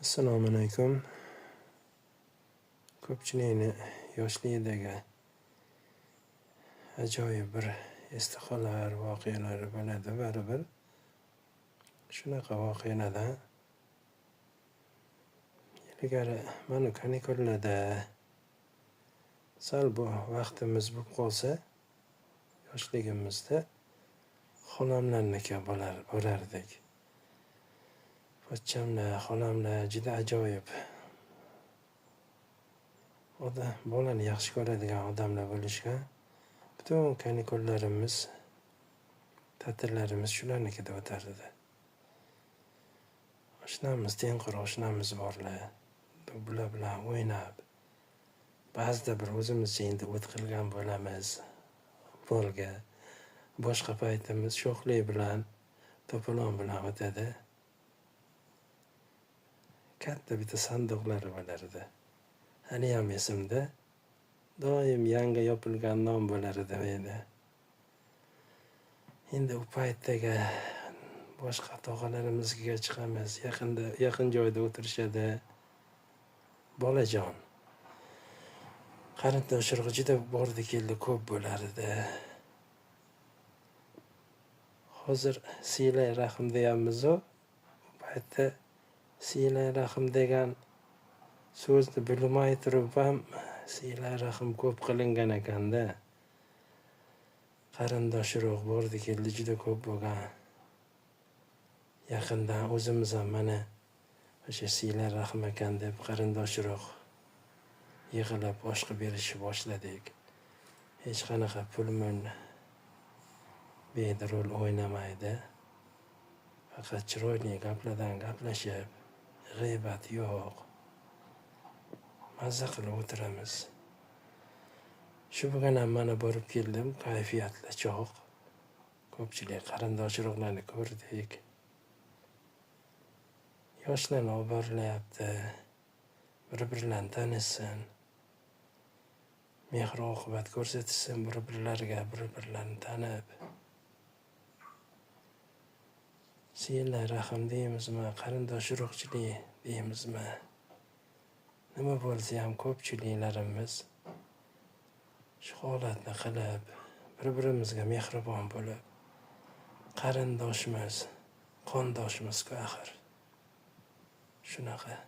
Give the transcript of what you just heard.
Assalomu alaykum. Ko'pchilikni yoshligidagi ajoyib bir esda qolar voqealari bo'ladi baribir. Shunaqa voqealardan ilgari mana kanikullarda sal bu vaqtimiz bo'lib qolsa, yoshligimizda xolamlarniki borardik. Pochchamlar, xolamlar juda ajoyib bolani yaxshi ko'radigan odamlar bo'lishgan. Butun kanikullarimiz, ta'tillarimiz shularnikida o'tardi. Oshnamiz, tengqur oshnamiz borlar. Bular bilan o'ynab, ba'zida bir o'zimizcha endi o't qilgan bo'lamiz polga. Boshqa paytimiz sho'xlik bilan, to'polon bilan o'tadi. Katta bitta sandiqlari bo'lardi. Haliyam esimda. Doim yangi yopilgan non bo'lar edi menda. Endi u paytdagi boshqa tog'alarimizga chiqamiz, yaqin joyda o'tirishadi. Bolajon. Qarindoshlar juda bordi-keldi ko'p bo'lar edi. Hozir siylay rahim deyamiz-u, u paytda siylay rahim degan so'zni bilmay turib ham siylay rahim ko'p qilingan ekanda. Qarindoshroq bordi-keldi juda ko'p bo'lgan. Yaqindan o'zimiz ham mana o'sha siylay rahim ekan deb qarindoshroq yig'ilib oshqa berishni boshladik. Hech qanaqa pul-mul bedarol o'ynamaydi. Faqat chiroyli gaplardan gaplashib, g'iybat yo'q. Mazza qilib o'tiramiz. Shu bugun ham mana borib keldim, kayfiyatli choq. Ko'pchilik qarindoshroqlarni ko'rdik. Yoshlarni olib borilyapti. Bir-birlarini tanishsin. Mehr-oqibat ko'rsatishsin bir-birlariga, bir-birlarini tanib. Siylay rahim deymizmi, qarindoshroqchilik deymizmi? Nima bo'lsa ham ko'pchiliklarimiz shu holatni qilib, bir-birimizga mehribon bo'lib, qarindoshmiz, qondoshmiz-ku axir. Shunaqa.